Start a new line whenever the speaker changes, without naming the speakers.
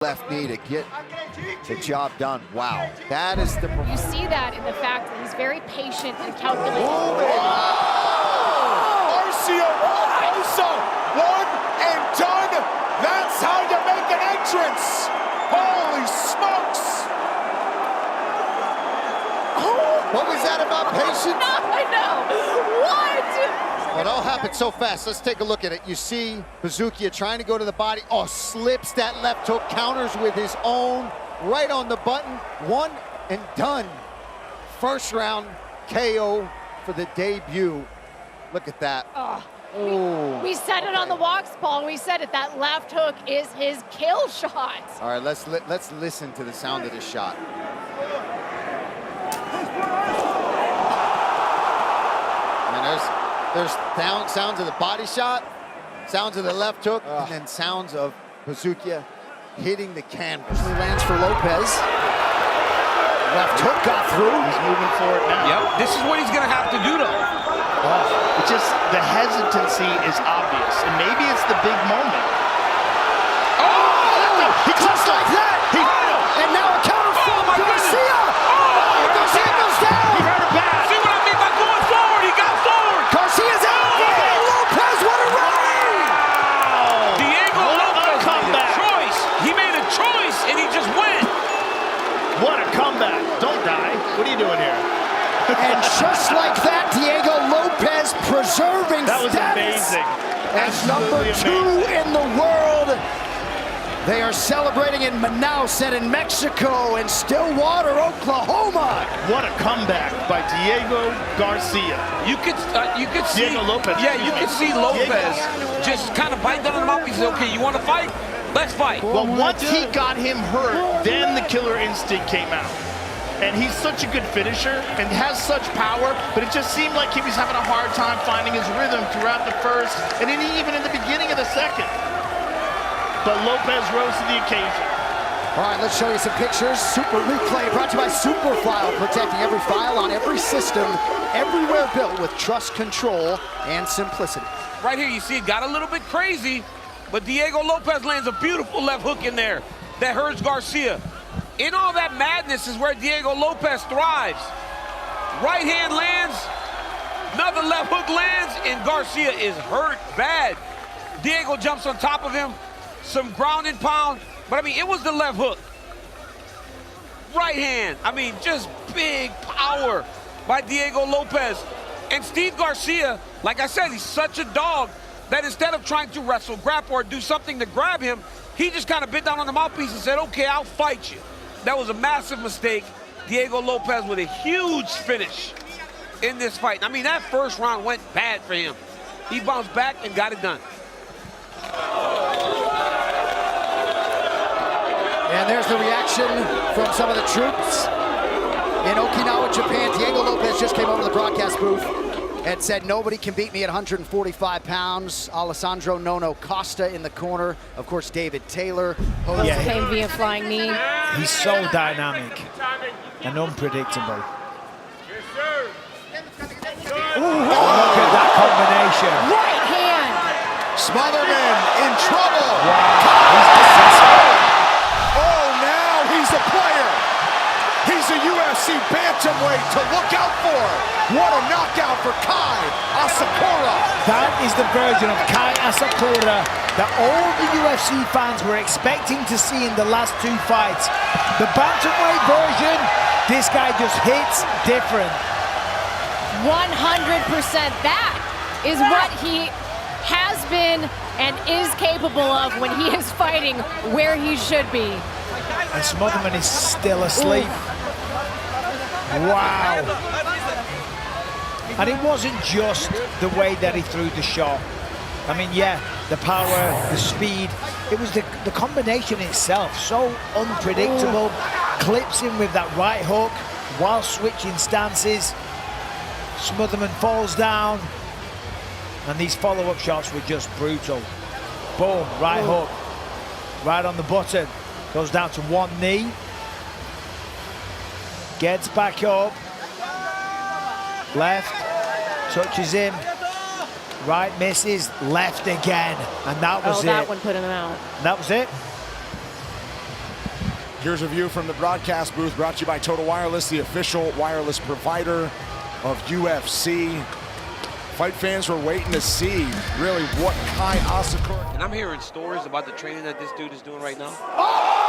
left knee to get the job done. Wow, that is the...
You see that in the fact that he's very patient and calculated.
Garcia also one and done. That's how you make an entrance. Holy smokes.
What was that about patience?
I know. What?
Well, it all happened so fast. Let's take a look at it. You see Bazookia trying to go to the body. Oh, slips that left hook, counters with his own, right on the button. One and done. First round KO for the debut. Look at that.
We said it on the walks, Paul. We said it. That left hook is his kill shot.
All right, let's listen to the sound of the shot. And there's sounds of the body shot, sounds of the left hook, and then sounds of Bazookia hitting the canvas.
He lands for Lopez. Left hook got through.
He's moving for it now.
Yep, this is what he's gonna have to do though.
It's just the hesitancy is obvious, and maybe it's the big moment.
He just like that. And now a counter from Garcia. Garcia goes down.
He hurt her back.
See what I mean by going forward? He got forward.
Garcia's out. Lopez, what a run!
Diego Lopez made a
comeback.
choice. He made a choice and he just went.
What a comeback. Don't die. What are you doing here?
And just like that, Diego Lopez preserving
That was
status
amazing.
as number
Absolutely
2 in the world. They are celebrating in Manaus and in Mexico and Stillwater, Oklahoma.
What a comeback by Diego Garcia.
You could see
Diego Lopez.
Yeah, you could see Lopez just kind of bite down on him up. He said, "Okay, you want to fight? Let's fight."
Well, once he got him hurt, then the killer instinct came out. And he's such a good finisher and has such power, but it just seemed like he was having a hard time finding his rhythm throughout the first and then even in the beginning of the second. But Lopez rose to the occasion.
All right, let's show you some pictures. Super Replay brought to you by Superfile, protecting every file on every system, everywhere built with trust, control, and simplicity.
Right here, you see it got a little bit crazy, but Diego Lopez lands a beautiful left hook in there that hurts Garcia. In all that madness is where Diego Lopez thrives. Right hand lands, another left hook lands, and Garcia is hurt bad. Diego jumps on top of him, some ground and pound, but I mean, it was the left hook. Right hand, I mean, just big power by Diego Lopez. And Steve Garcia, like I said, he's such a dog that instead of trying to wrestle, grapple, or do something to grab him, he just kind of bit down on the mouthpiece and said, "Okay, I'll fight you." That was a massive mistake. Diego Lopez with a huge finish in this fight. I mean, that first round went bad for him. He bounced back and got it done.
And there's the reaction from some of the troops in Okinawa, Japan. Diego Lopez just came over to the broadcast booth and said, "Nobody can beat me at 145 pounds. Alessandro Nono Costa in the corner. Of course, David Taylor.
Came via flying knee.
He's so dynamic and unpredictable. Look at that combination.
Right hand.
Smotherman in trouble.
Oh, now he's a player. He's a UFC bantamweight to look out for. What a knockout for Kai Asakura.
That is the version of Kai Asakura that all the UFC fans were expecting to see in the last 2 fights. The bantamweight version, this guy just hits different.
100%. That is what he has been and is capable of when he is fighting where he should be.
And Smotherman is still asleep. Wow. And it wasn't just the way that he threw the shot. I mean, yeah, the power, the speed. It was the combination itself, so unpredictable. Clips him with that right hook while switching stances. Smotherman falls down. And these follow-up shots were just brutal. Boom, right hook. Right on the button. Goes down to one knee. Gets back up. Left. Touches him. Right misses. Left again. And that was it.
That one put him out.
And that was it.
Here's a view from the broadcast booth, brought to you by Total Wireless, the official wireless provider of UFC. Fight fans were waiting to see really what Kai Asakura.
And I'm hearing stories about the training that this dude is doing right now.
Oh!